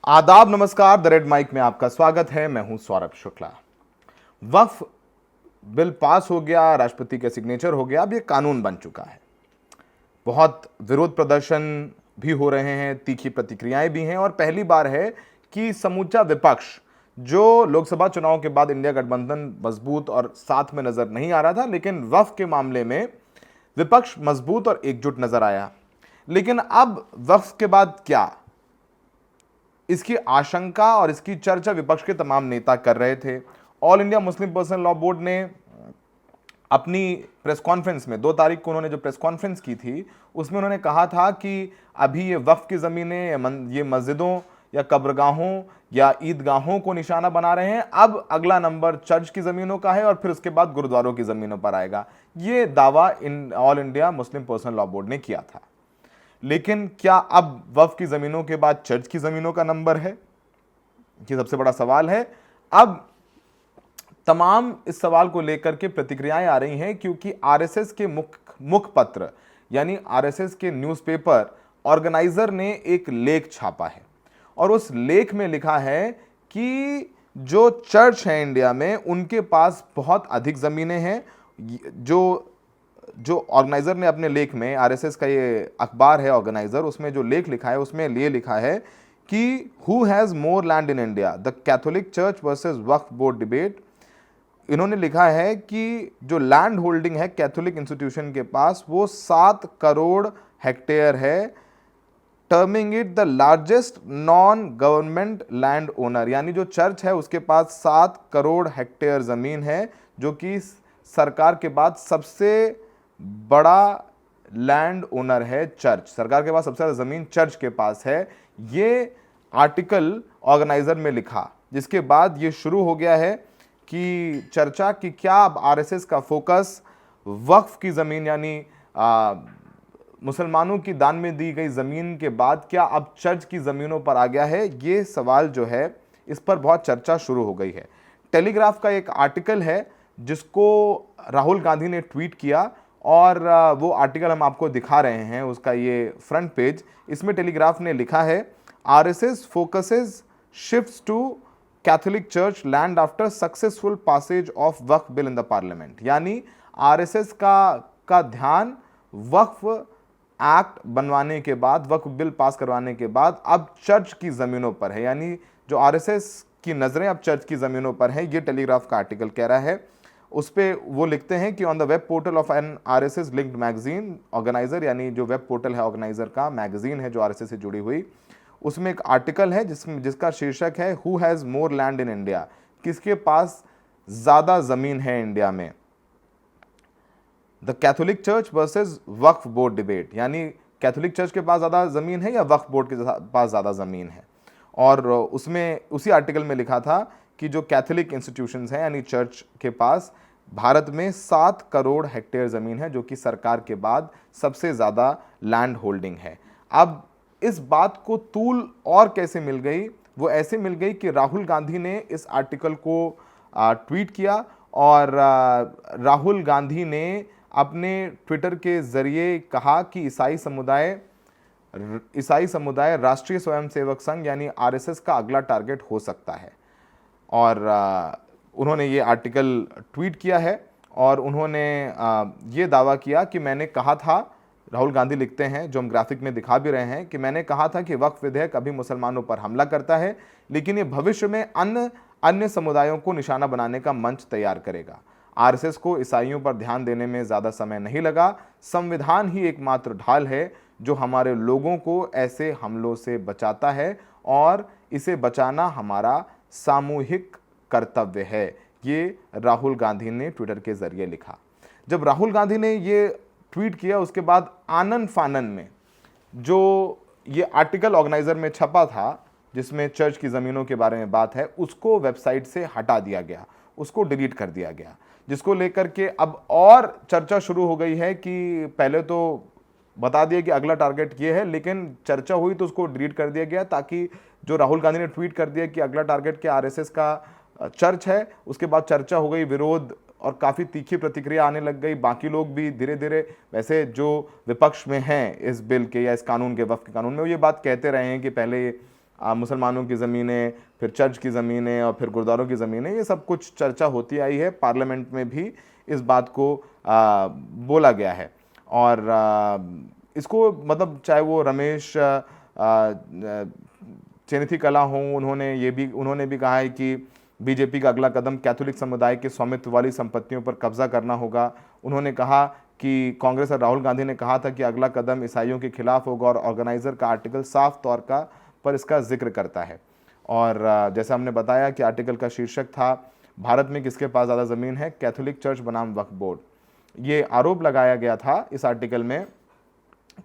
आदाब, नमस्कार। The red mic में आपका स्वागत है। मैं हूं सौरभ शुक्ला। वक्फ बिल पास हो गया, राष्ट्रपति के सिग्नेचर हो गया, अब ये कानून बन चुका है। बहुत विरोध प्रदर्शन भी हो रहे हैं, तीखी प्रतिक्रियाएं भी हैं, और पहली बार है कि समूचा विपक्ष, जो लोकसभा चुनाव के बाद इंडिया गठबंधन मजबूत और साथ में नजर नहीं आ रहा था, लेकिन वक्फ के मामले में विपक्ष मजबूत और एकजुट नजर आया। लेकिन अब वक्फ के बाद क्या, इसकी आशंका और इसकी चर्चा विपक्ष के तमाम नेता कर रहे थे। All India Muslim personal law board ने अपनी प्रेस कॉन्फ्रेंस में 2 तारीख को उन्होंने जो प्रेस कॉन्फ्रेंस की थी, उसमें उन्होंने कहा था कि अभी ये वक्फ की ज़मीनें ये मस्जिदों या कब्रगाहों या ईदगाहों को निशाना बना रहे हैं। अब अगला नंबर चर्च की ज़मीनों का है और फिर उसके बाद गुरुद्वारों की ज़मीनों पर आएगा। ये दावा in all India Muslim personal law board ने किया था। लेकिन क्या अब वक्फ की ज़मीनों के बाद चर्च की ज़मीनों का नंबर है? ये सबसे बड़ा सवाल है। अब तमाम इस सवाल को लेकर के प्रतिक्रियाएं आ रही हैं, क्योंकि आरएसएस के मुखपत्र यानी आरएसएस के न्यूज़पेपर ऑर्गेनाइजर ने एक लेख छापा है, और उस लेख में लिखा है कि जो चर्च हैं इंडिया में, उनके पास बहुत अधिक ज़मीनें हैं। जो ऑर्गेनाइजर ने अपने लेख में, आरएसएस का ये अखबार है ऑर्गेनाइजर, उसमें जो लेख लिखा है उसमें ये लिखा है कि who has more land in India, the Catholic church versus Waqf board debate. इन्होंने लिखा है कि जो लैंड होल्डिंग है कैथोलिक इंस्टीट्यूशन के पास, वो 7 करोड़ हेक्टेयर है, terming it the largest non government land owner. यानी जो चर्च है उसके पास 7 करोड़ हेक्टेयर ज़मीन है, जो कि सरकार के बाद सबसे बड़ा लैंड ओनर है चर्च। सरकार के पास सबसे ज़्यादा ज़मीन चर्च के पास है। ये आर्टिकल ऑर्गेनाइजर में लिखा, जिसके बाद ये शुरू हो गया है कि चर्चा कि क्या अब आरएसएस का फोकस वक्फ की ज़मीन यानी मुसलमानों की दान में दी गई ज़मीन के बाद क्या अब चर्च की ज़मीनों पर आ गया है। ये सवाल जो है, इस पर बहुत चर्चा शुरू हो गई है। टेलीग्राफ का एक आर्टिकल है जिसको राहुल गांधी ने ट्वीट किया, और वो आर्टिकल हम आपको दिखा रहे हैं, उसका ये फ्रंट पेज। इसमें टेलीग्राफ ने लिखा है, RSS focuses shifts to Catholic Church land after successful passage of Waqf bill in the parliament. यानी आरएसएस का ध्यान वक्फ एक्ट बनवाने के बाद, वक्फ बिल पास करवाने के बाद अब चर्च की ज़मीनों पर है। यानी जो आरएसएस की नज़रें अब चर्च की ज़मीनों पर है, ये टेलीग्राफ का आर्टिकल कह रहा है। उस पर वो लिखते हैं कि on the web portal of an RSS linked magazine, Organiser यानी जो वेब पोर्टल है ऑर्गेनाइजर का, मैगजीन है जो आरएसएस से जुड़ी हुई, उसमें एक आर्टिकल है जिसका शीर्षक है who has more land in India, किसके पास ज़्यादा ज़मीन है इंडिया में। The Catholic church versus Waqf board debate, यानी कैथोलिक चर्च के पास ज़्यादा ज़मीन है या वक्फ बोर्ड के पास ज़्यादा ज़मीन है। और उसमें उसी आर्टिकल में लिखा था कि जो कैथोलिक इंस्टीट्यूशंस हैं यानी चर्च के पास भारत में 7 करोड़ हेक्टेयर ज़मीन है, जो कि सरकार के बाद सबसे ज़्यादा लैंड होल्डिंग है। अब इस बात को तूल और कैसे मिल गई? वो ऐसे मिल गई कि राहुल गांधी ने इस आर्टिकल को ट्वीट किया, और राहुल गांधी ने अपने ट्विटर के ज़रिए कहा कि ईसाई समुदाय राष्ट्रीय स्वयंसेवक संघ यानी आरएसएस का अगला टारगेट हो सकता है। और उन्होंने ये आर्टिकल ट्वीट किया है, और उन्होंने ये दावा किया कि मैंने कहा था, राहुल गांधी लिखते हैं, जो हम ग्राफिक में दिखा भी रहे हैं, कि मैंने कहा था कि वक्फ विधेयक अभी मुसलमानों पर हमला करता है, लेकिन ये भविष्य में अन्य समुदायों को निशाना बनाने का मंच तैयार करेगा। आरएसएस को ईसाइयों पर ध्यान देने में ज़्यादा समय नहीं लगा। संविधान ही एकमात्र ढाल है जो हमारे लोगों को ऐसे हमलों से बचाता है, और इसे बचाना हमारा सामूहिक कर्तव्य है। ये राहुल गांधी ने ट्विटर के ज़रिए लिखा। जब राहुल गांधी ने ये ट्वीट किया, उसके बाद आनन फानन में जो ये आर्टिकल ऑर्गेनाइजर में छपा था, जिसमें चर्च की ज़मीनों के बारे में बात है, उसको वेबसाइट से हटा दिया गया, उसको डिलीट कर दिया गया, जिसको लेकर के अब और चर्चा शुरू हो गई है कि पहले तो बता दिया कि अगला टारगेट ये है, लेकिन चर्चा हुई तो उसको डिलीट कर दिया गया, ताकि जो राहुल गांधी ने ट्वीट कर दिया कि अगला टारगेट क्या आरएसएस का चर्च है, उसके बाद चर्चा हो गई, विरोध और काफ़ी तीखी प्रतिक्रिया आने लग गई। बाकी लोग भी धीरे धीरे, वैसे जो विपक्ष में हैं इस बिल के या इस कानून के, वक्फ के कानून में, वो ये बात कहते रहे हैं कि पहले मुसलमानों की ज़मीनें, फिर चर्च की ज़मीनें और फिर गुरुद्वारों की ज़मीनें, ये सब कुछ चर्चा होती आई है। पार्लियामेंट में भी इस बात को बोला गया है। और इसको मतलब चाहे वो रमेश चेनिथीकला हों, उन्होंने भी कहा है कि बीजेपी का अगला कदम कैथोलिक समुदाय के स्वामित्व वाली संपत्तियों पर कब्जा करना होगा। उन्होंने कहा कि कांग्रेस और राहुल गांधी ने कहा था कि अगला कदम ईसाइयों के खिलाफ होगा, और ऑर्गेनाइजर का आर्टिकल साफ तौर पर इसका जिक्र करता है। और जैसा हमने बताया कि आर्टिकल का शीर्षक था, भारत में किसके पास ज़्यादा ज़मीन है, कैथोलिक चर्च बनाम वक्फ बोर्ड। ये आरोप लगाया गया था इस आर्टिकल में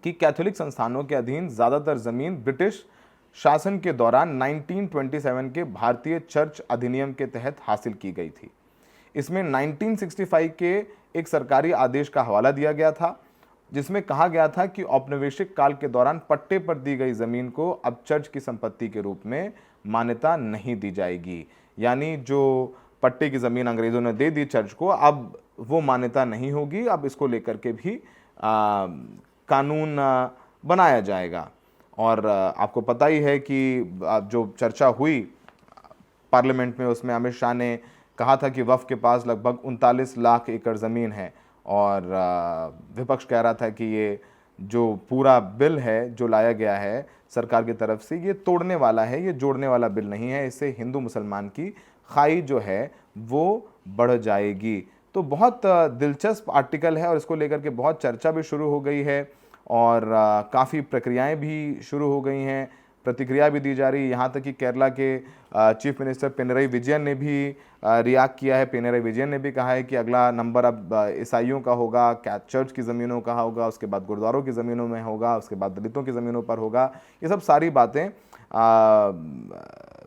कि कैथोलिक संस्थानों के अधीन ज़्यादातर ज़मीन ब्रिटिश शासन के दौरान 1927 के भारतीय चर्च अधिनियम के तहत हासिल की गई थी। इसमें 1965 के एक सरकारी आदेश का हवाला दिया गया था, जिसमें कहा गया था कि औपनिवेशिक काल के दौरान पट्टे पर दी गई ज़मीन को अब चर्च की संपत्ति के रूप में मान्यता नहीं दी जाएगी। यानी जो पट्टे की ज़मीन अंग्रेज़ों ने दे दी चर्च को, अब वो मान्यता नहीं होगी। अब इसको लेकर के भी कानून बनाया जाएगा। और आपको पता ही है कि जो चर्चा हुई पार्लियामेंट में, उसमें अमित शाह ने कहा था कि वक्फ के पास लगभग 39 लाख एकड़ ज़मीन है, और विपक्ष कह रहा था कि ये जो पूरा बिल है जो लाया गया है सरकार की तरफ से, ये तोड़ने वाला है, ये जोड़ने वाला बिल नहीं है। इससे हिंदू मुसलमान की खाई जो है वो बढ़ जाएगी। तो बहुत दिलचस्प आर्टिकल है, और इसको लेकर के बहुत चर्चा भी शुरू हो गई है, और काफ़ी प्रक्रियाएं भी शुरू हो गई हैं, प्रतिक्रिया भी दी जा रही है। यहाँ तक कि केरला के चीफ मिनिस्टर पिनरई विजयन ने भी रिएक्ट किया है। पिनरई विजयन ने भी कहा है कि अगला नंबर अब ईसाइयों का होगा, चर्च की ज़मीनों का होगा, उसके बाद गुरुद्वारों की ज़मीनों में होगा, उसके बाद दलितों की ज़मीनों पर होगा। ये सब सारी बातें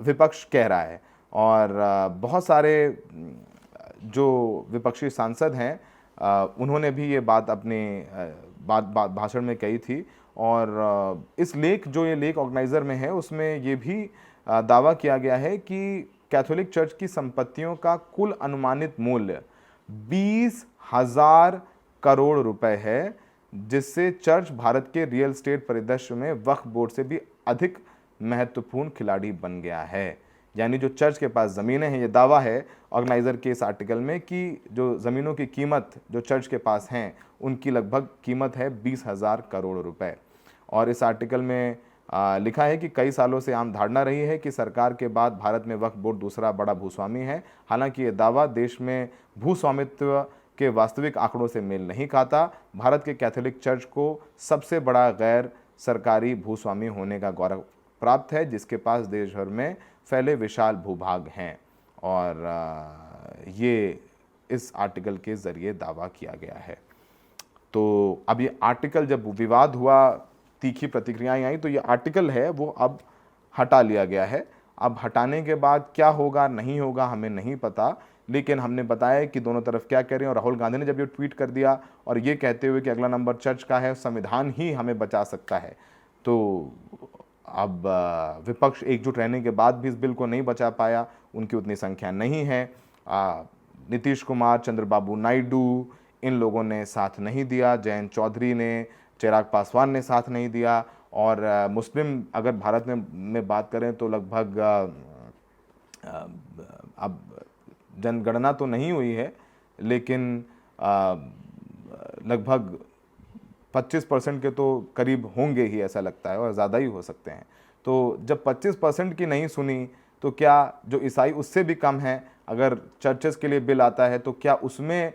विपक्ष कह रहा है, और बहुत सारे जो विपक्षी सांसद हैं उन्होंने भी ये बात अपने भाषण में कही थी। और इस लेख, जो ये लेख ऑर्गेनाइजर में है, उसमें ये भी दावा किया गया है कि कैथोलिक चर्च की संपत्तियों का कुल अनुमानित मूल्य 20,000 करोड़ रुपए है, जिससे चर्च भारत के रियल एस्टेट परिदृश्य में वक्फ बोर्ड से भी अधिक महत्वपूर्ण खिलाड़ी बन गया है। यानी जो चर्च के पास ज़मीनें हैं, ये दावा है ऑर्गेनाइजर के इस आर्टिकल में कि जो ज़मीनों की कीमत जो चर्च के पास हैं, उनकी लगभग कीमत है 20,000 करोड़ रुपए। और इस आर्टिकल में लिखा है कि कई सालों से आम धारणा रही है कि सरकार के बाद भारत में वक्फ बोर्ड दूसरा बड़ा भूस्वामी है। हालांकि ये दावा देश में भूस्वामित्व के वास्तविक आंकड़ों से मेल नहीं खाता। भारत के कैथोलिक चर्च को सबसे बड़ा गैर सरकारी भूस्वामी होने का गौरव प्राप्त है, जिसके पास देश भर में फैले विशाल भूभाग हैं। और ये इस आर्टिकल के ज़रिए दावा किया गया है। तो अब ये आर्टिकल जब विवाद हुआ, तीखी प्रतिक्रियाएं आई, तो ये आर्टिकल है वो अब हटा लिया गया है। अब हटाने के बाद क्या होगा नहीं होगा हमें नहीं पता, लेकिन हमने बताया कि दोनों तरफ क्या कह रहे हैं। और राहुल गांधी ने जब ये ट्वीट कर दिया और ये कहते हुए कि अगला नंबर चर्च का है, संविधान ही हमें बचा सकता है, तो अब विपक्ष एकजुट रहने के बाद भी इस बिल को नहीं बचा पाया। उनकी उतनी संख्या नहीं है। नीतीश कुमार, चंद्रबाबू नायडू, इन लोगों ने साथ नहीं दिया। जयंत चौधरी ने, चिराग पासवान ने साथ नहीं दिया। और मुस्लिम अगर भारत में बात करें तो लगभग अब जनगणना तो नहीं हुई है, लेकिन लगभग 25% के तो करीब होंगे ही, ऐसा लगता है, और ज़्यादा ही हो सकते हैं। तो जब 25% की नहीं सुनी, तो क्या जो ईसाई उससे भी कम है, अगर चर्चेस के लिए बिल आता है, तो क्या उसमें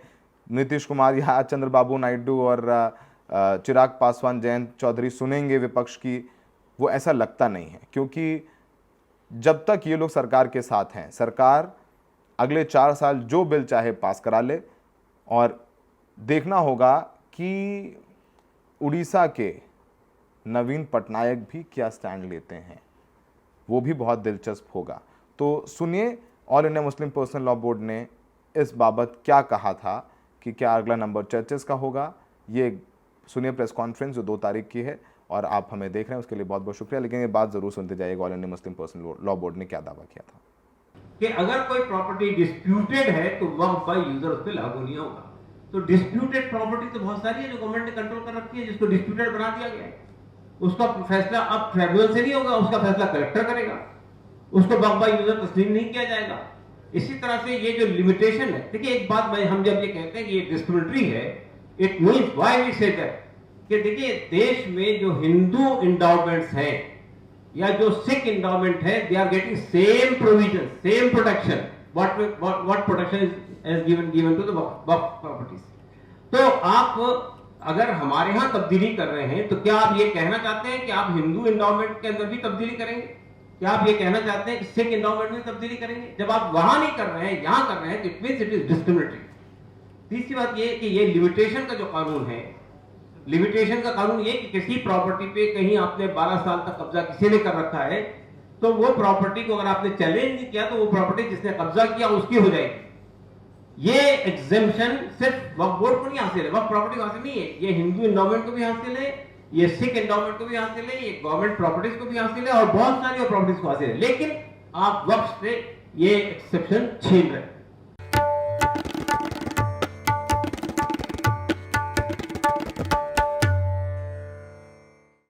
नीतीश कुमार या चंद्रबाबू नायडू और चिराग पासवान, जयंत चौधरी सुनेंगे विपक्ष की? वो ऐसा लगता नहीं है, क्योंकि जब तक ये लोग सरकार के साथ हैं, सरकार अगले 4 साल जो बिल चाहे पास करा ले। और देखना होगा कि उड़ीसा के नवीन पटनायक भी क्या स्टैंड लेते हैं, वो भी बहुत दिलचस्प होगा। तो सुनिए all India Muslim personal law board ने इस बाबत क्या कहा था कि क्या अगला नंबर चर्चेस का होगा। ये सुनिए प्रेस कॉन्फ्रेंस जो 2 तारीख की है, और आप हमें देख रहे हैं उसके लिए बहुत बहुत शुक्रिया। लेकिन ये बात जरूर सुनते जाइएगा all India Muslim personal law board ने क्या दावा किया था कि अगर कोई प्रॉपर्टी डिस्प्यूटेड है तो वक्फ बाय यूजर उस पर लागू नहीं होगा। तो डिस्प्यूटेड प्रॉपर्टी तो बहुत सारी है जो गवर्नमेंट ने कंट्रोल कर रखी है, जिसको डिस्प्यूटेड बना दिया गया है। उसका फैसला अब ट्राइब्यूनल से नहीं होगा, उसका फैसला कलेक्टर करेगा, उसको वक्फ बाय यूजर तस्लीम नहीं किया जाएगा। इसी तरह से ये जो लिमिटेशन है, देखिए एक बात भाई, हम जब ये कहते हैं कि ये डिस्क्रिमिनेटरी है, it means why we say that, कि देखिए देश में जो हिंदू इंडाउमेंट्स हैं या जो सिख इंडाउमेंट है, they are getting same provision, same protection, what protection is given to the Waqf properties. तो आप अगर हमारे यहां तब्दीली कर रहे हैं, तो क्या आप ये कहना चाहते हैं कि आप हिंदू इंडाउमेंट के अंदर भी तब्दीली करेंगे? क्या आप ये कहना चाहते हैं कि सिख इंडाउमेंट में तब्दीली करेंगे? जब आप वहां नहीं कर रहे हैं, यहां कर रहे हैं, तो it means it is discriminatory. तीसरी बात ये कि ये लिमिटेशन का जो कानून है, लिमिटेशन का कानून ये कि किसी प्रॉपर्टी पे कहीं आपने 12 साल तक कब्जा किसी ने कर रखा है, तो वो प्रॉपर्टी को अगर आपने चैलेंज नहीं किया, तो वो प्रॉपर्टी जिसने कब्जा किया उसकी हो जाएगी। ये एग्जेम्पशन सिर्फ वक्फ बोर्ड को नहीं हासिल है, वक्फ प्रॉपर्टी को हासिल नहीं है, ये हिंदू एंडोमेंट को भी हासिल है, ये सिख एंडोमेंट को भी हासिल है, ये गवर्नमेंट प्रॉपर्टीज को भी हासिल है, और बहुत सारी और प्रॉपर्टीज को हासिल है। लेकिन आप वक्फ से ये एक्सेप्शन छीन रहे हैं।